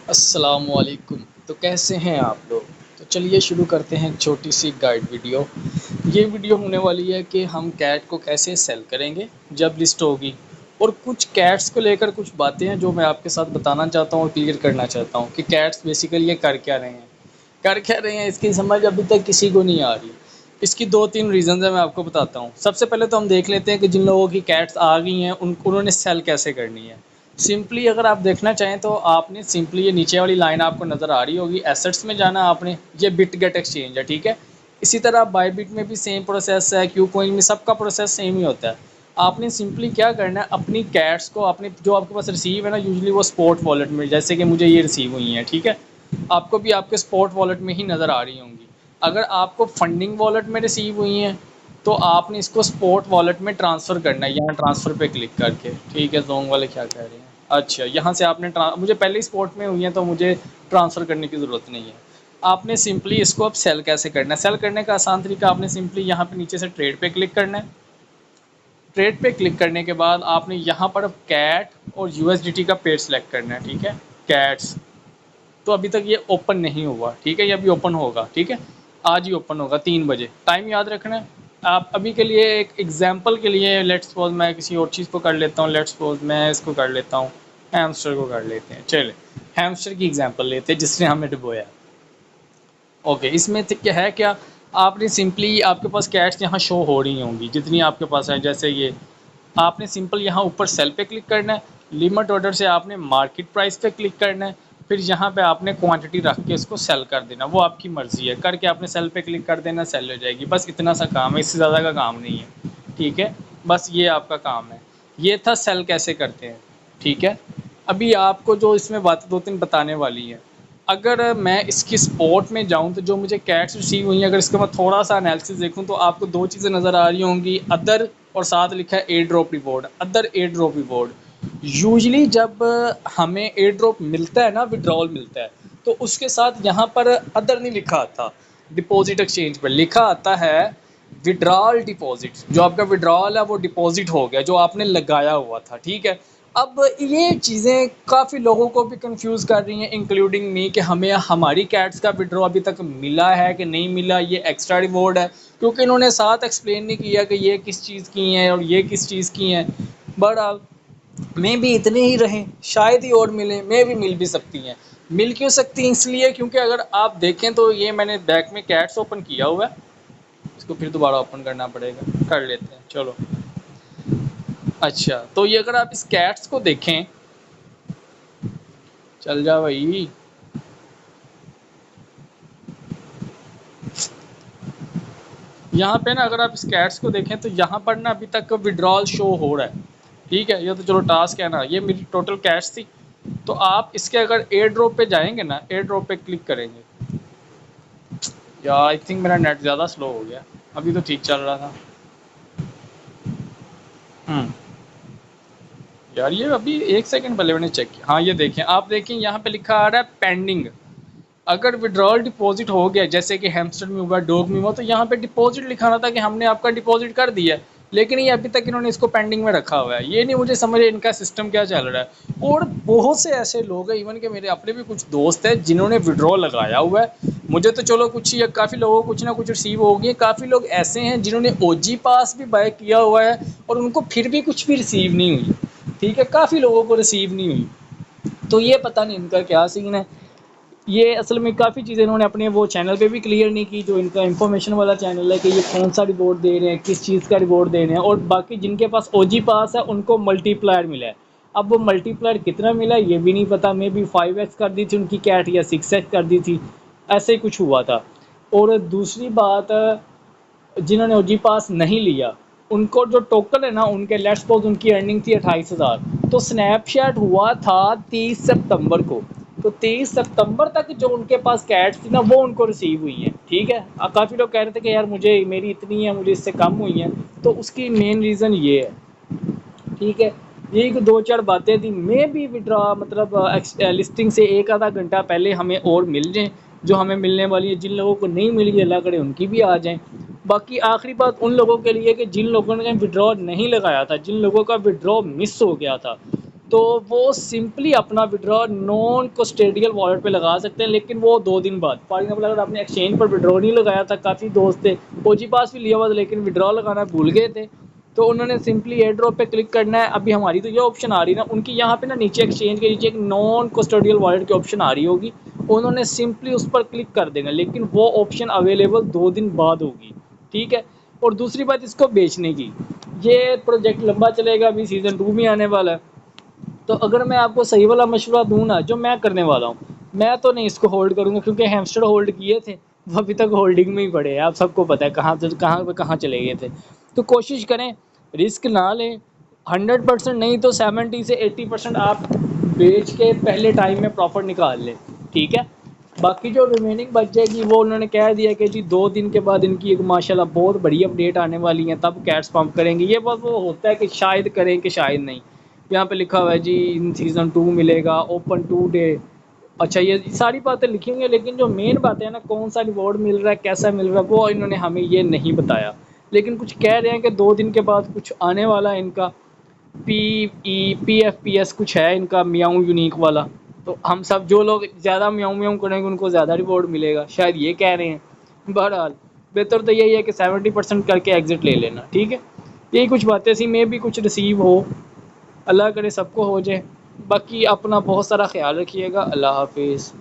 السلام علیکم۔ تو کیسے ہیں آپ لوگ؟ تو چلیے شروع کرتے ہیں ایک چھوٹی سی گائیڈ ویڈیو۔ یہ ویڈیو ہونے والی ہے کہ ہم کیٹ کو کیسے سیل کریں گے جب لسٹ ہوگی، اور کچھ کیٹس کو لے کر کچھ باتیں ہیں جو میں آپ کے ساتھ بتانا چاہتا ہوں اور کلیئر کرنا چاہتا ہوں کہ کیٹس بیسیکلی یہ کر کیا رہے ہیں اس کی سمجھ ابھی تک کسی کو نہیں آ رہی۔ اس کی دو تین ریزنز ہیں، میں آپ کو بتاتا ہوں۔ سب سے پہلے تو ہم دیکھ لیتے ہیں کہ جن لوگوں کی کیٹس آ گئی ہیں انہوں نے سیل کیسے کرنی ہے۔ سمپلی اگر آپ دیکھنا چاہیں تو آپ نے سمپلی یہ نیچے والی لائن آپ کو نظر آ رہی ہوگی، ایسٹس میں جانا آپ نے، یہ بٹ گیٹ ایکسچینج ہے، ٹھیک ہے۔ اسی طرح بائی بٹ میں بھی سیم پروسیس ہے، کیو کوئن میں سب کا پروسیس سیم ہی ہوتا ہے۔ آپ نے سمپلی کیا کرنا ہے، اپنی کیٹس کو اپنے جو آپ کے پاس ریسیو ہے نا، یوزلی وہ اسپورٹ والیٹ میں، جیسے کہ مجھے یہ ریسیو ہوئی ہیں، ٹھیک ہے، آپ کو بھی آپ کے اسپورٹ والیٹ میں ہی نظر آ رہی ہوں گی۔ اگر آپ کو فنڈنگ والیٹ میں ریسیو ہوئی ہیں تو آپ نے اس کو اسپورٹ والیٹ میں ٹرانسفر کرنا ہے، یہاں ٹرانسفر پہ کلک کر کے، ٹھیک ہے۔ زونگ والے کیا کہہ رہے ہیں؟ اچھا، یہاں سے آپ نے مجھے پہلے ہی اسپورٹ میں ہوئی ہیں تو مجھے ٹرانسفر کرنے کی ضرورت نہیں ہے۔ آپ نے سمپلی اس کو اب سیل کیسے کرنا ہے؟ سیل کرنے کا آسان طریقہ، آپ نے سمپلی یہاں پہ نیچے سے ٹریڈ پہ کلک کرنا ہے۔ ٹریڈ پہ کلک کرنے کے بعد آپ نے یہاں پر کیٹ اور یو ایس ڈی ٹی کا پیئر سلیکٹ کرنا ہے، ٹھیک ہے، کیٹس۔ تو ابھی تک یہ اوپن نہیں ہوا، ٹھیک ہے، یہ ابھی اوپن ہوگا، ٹھیک ہے، آج ہی اوپن ہوگا 3 بجے، ٹائم یاد رکھنا ہے۔ آپ ابھی کے لیے ایک ایگزامپل کے لیے لیٹس سپوز میں کسی اور چیز کو کر لیتا ہوں، لیٹس سپوز میں اس کو کر لیتا ہوں، ہیمسٹر کو کر لیتے ہیں، چلے ہیمسٹر کی ایگزامپل لیتے ہیں جس نے ہمیں ڈبویا۔ اوکے، اس میں کیا ہے، کیا آپ نے سمپلی آپ کے پاس کیٹس یہاں شو ہو رہی ہوں گی جتنی آپ کے پاس ہے، جیسے یہ آپ نے سمپل یہاں اوپر سیل پہ کلک کرنا ہے، لیمٹ آرڈر سے آپ نے مارکیٹ پرائس پہ کلک کرنا ہے، پھر یہاں پہ آپ نے کوانٹٹی رکھ کے اس کو سیل کر دینا، وہ آپ کی مرضی ہے، کر کے آپ نے سیل پہ کلک کر دینا، سیل ہو جائے گی، بس اتنا سا کام ہے، اس سے زیادہ کا کام نہیں ہے، ٹھیک ہے، بس یہ آپ کا کام ہے۔ یہ تھا سیل کیسے کرتے ہیں، ٹھیک ہے۔ ابھی آپ کو جو اس میں بات دو تین بتانے والی ہے، اگر میں اس کی سپورٹ میں جاؤں تو جو مجھے کیٹس ریسیو ہوئی ہیں، اگر اس کا میں تھوڑا سا انالیسس دیکھوں تو آپ کو دو چیزیں نظر آ رہی ہوں گی، ادر اور ساتھ لکھا ہے air drop reward, other air drop reward. Usually جب ہمیں ایئر ڈراپ ملتا ہے نا، وڈرال ملتا ہے، تو اس کے ساتھ یہاں پر ادر نہیں لکھا آتا، ڈپوزٹ ایکسچینج پر لکھا آتا ہے وڈرال ڈپوزٹ، جو آپ کا وڈرال ہے وہ ڈپوزٹ ہو گیا جو آپ نے لگایا ہوا تھا، ٹھیک ہے۔ اب یہ چیزیں کافی لوگوں کو بھی کنفیوز کر رہی ہیں انکلوڈنگ می، کہ ہمیں ہماری کیٹس کا وڈرا ابھی تک ملا ہے کہ نہیں ملا، یہ ایکسٹرا ریوارڈ ہے، کیونکہ انہوں نے ساتھ ایکسپلین نہیں کیا کہ یہ کس چیز کی ہیں اور یہ کس چیز کی ہیں۔ بہرحال میں بھی اتنے ہی رہیں، شاید ہی اور ملیں، میں بھی مل بھی سکتی ہیں۔ مل کیوں سکتی ہیں؟ اس لیے کیونکہ اگر آپ دیکھیں تو یہ میں نے بیک میں کیٹس اوپن کیا ہوا ہے، اس کو پھر دوبارہ اوپن کرنا پڑے گا، کر لیتے ہیں، چلو۔ اچھا، تو یہ اگر آپ اس کیٹس کو دیکھیں، چل جا بھائی، یہاں پہ نا اگر آپ اس کیٹس کو دیکھیں تو یہاں پر نا ابھی تک وڈرال شو ہو رہا ہے، ٹھیک ہے، یہ تو چلو ٹاسک ہے نا، یہ میری ٹوٹل کیٹس تھی۔ تو آپ اس کے اگر ایئر ڈراپ پہ جائیں گے نا، ایئر ڈراپ پہ کلک کریں گے، یا آئی تھنک میرا نیٹ زیادہ سلو ہو گیا، ابھی تو ٹھیک چل رہا تھا۔ یار یہ ابھی ایک سیکنڈ پہلے میں نے چیک کیا، ہاں یہ دیکھیں، آپ دیکھیں یہاں پہ لکھا آ رہا ہے پینڈنگ۔ اگر وڈرال ڈپوزٹ ہو گیا، جیسے کہ ہیمسٹر میں ہوا، ڈوگ میں ہوا، تو یہاں پہ ڈپوزٹ لکھانا تھا کہ ہم نے آپ کا ڈپوزٹ کر دیا ہے، لیکن یہ ابھی تک انہوں نے اس کو پینڈنگ میں رکھا ہوا ہے، یہ نہیں مجھے سمجھ ان کا سسٹم کیا چل رہا ہے۔ اور بہت سے ایسے لوگ ہیں، ایون کہ میرے اپنے بھی کچھ دوست ہیں جنہوں نے وڈرال لگایا ہوا ہے، مجھے تو چلو کچھ ہی، کافی لوگوں کو کچھ نہ کچھ ریسیو ہو گئی ہے، کافی لوگ ایسے ہیں جنہوں نے او جی پاس بھی بائی کیا ہوا ہے اور ان کو پھر بھی کچھ بھی ریسیو نہیں ہوئی، ٹھیک ہے، کافی لوگوں کو ریسیو نہیں ہوئی۔ تو یہ پتہ نہیں ان کا کیا سین ہے۔ یہ اصل میں کافی چیزیں انہوں نے اپنے وہ چینل پہ بھی کلیئر نہیں کی، جو ان کا انفارمیشن والا چینل ہے، کہ یہ کون سا ریوارڈ دے رہے ہیں، کس چیز کا ریوارڈ دے رہے ہیں، اور باقی جن کے پاس او جی پاس ہے ان کو ملٹی پلائر ملا ہے۔ اب وہ ملٹی پلائر کتنا ملا یہ بھی نہیں پتا، میں بھی 5x کر دی تھی ان کی کیٹ یا 6x کر دی تھی، ایسے ہی کچھ ہوا تھا۔ اور دوسری بات، جنہوں نے او جی پاس نہیں لیا ان کو جو ٹوکن ہے نا ان کے، لیٹس سپوز ان کی ارننگ تھی 28,000، تو سنیپ شاٹ ہوا تھا 30 ستمبر کو، تو 30 ستمبر تک جو ان کے پاس کیٹس تھی نا وہ ان کو ریسیو ہوئی ہیں، ٹھیک ہے۔ کافی لوگ کہہ رہے تھے کہ یار مجھے میری اتنی ہے، مجھے اس سے کم ہوئی ہیں، تو اس کی مین ریزن یہ ہے، ٹھیک ہے۔ یہی کہ دو چار باتیں تھیں، میں بھی وڈرا مطلب لسٹنگ سے ایک آدھا گھنٹہ پہلے ہمیں اور مل جائیں جو ہمیں ملنے والی ہے، جن لوگوں کو نہیں ملی اللہ کرے ان کی بھی آ جائیں۔ باقی آخری بات ان لوگوں کے لیے کہ جن لوگوں نے وڈرا نہیں لگایا تھا، جن لوگوں کا وڈرا مس ہو گیا تھا، تو وہ سمپلی اپنا وڈرا نان کسٹیڈیل والیٹ پہ لگا سکتے ہیں، لیکن وہ 2 دن بعد. فار ایگزامپل اگر آپ نے ایکسچینج پر وڈرا نہیں لگایا تھا، کافی دوست تھے او جی پاس بھی لیا ہوا تھا لیکن وڈرا لگانا بھول گئے تھے، تو انہوں نے سمپلی ایئر ڈراپ پہ کلک کرنا ہے. ابھی ہماری تو یہ آپشن آ رہی ہے نا، ان کی یہاں پہ نا نیچے ایکسچینج کے نیچے ایک نان کسٹوڈیل والیٹ کی آپشن آ رہی ہوگی، انہوں نے سمپلی اس پر کلک کر دینا، لیکن وہ آپشن اویلیبل 2 دن بعد ہوگی. ٹھیک ہے. اور دوسری بات اس کو بیچنے کی، یہ پروجیکٹ لمبا چلے گا، ابھی سیزن 2 بھی آنے والا ہے. تو اگر میں آپ کو صحیح والا مشورہ دوں نا، جو میں کرنے والا ہوں، میں تو نہیں اس کو ہولڈ کروں گا، کیونکہ ہیمسٹر ہولڈ کیے تھے وہ ابھی تک ہولڈنگ میں ہی پڑے ہیں. آپ سب کو پتہ ہے کہاں چلے گئے تھے. تو کوشش کریں رسک نہ لیں. 100% نہیں تو 70 سے 80% آپ بیچ کے پہلے ٹائم میں پروفٹ نکال لیں. ٹھیک ہے. باقی جو ریمیننگ بچ جائے گی وہ انہوں نے کہہ دیا کہ جی 2 دن کے بعد ان کی ایک ماشاءاللہ بہت بڑی اپڈیٹ آنے والی ہیں، تب کیٹس پمپ کریں گے. یہ بس وہ ہوتا ہے کہ شاید کریں کہ شاید نہیں. یہاں پہ لکھا ہوا ہے جی ان سیزن 2 ملے گا اوپن 2 ڈے. اچھا یہ ساری باتیں لکھی ہوئی ہیں، لیکن جو مین باتیں ہیں نا، کون سا ریوارڈ مل رہا ہے، کیسا مل رہا ہے، وہ انہوں نے ہمیں یہ نہیں بتایا. لیکن کچھ کہہ رہے ہیں کہ 2 دن کے بعد کچھ آنے والا ہے ان کا پی ایف پی ایس کچھ ہے ان کا میاؤں یونیک والا. تو ہم سب جو لوگ زیادہ میاؤں میاؤں کریں گے ان کو زیادہ ریوارڈ ملے گا، شاید یہ کہہ رہے ہیں. بہرحال بہتر تو یہی ہے کہ 70% کر کے ایگزٹ لے لینا. ٹھیک ہے. یہی کچھ باتیں سی میں بھی کچھ ریسیو ہو، اللہ کرے سب کو ہو جائے. باقی اپنا بہت سارا خیال رکھیے گا. اللہ حافظ.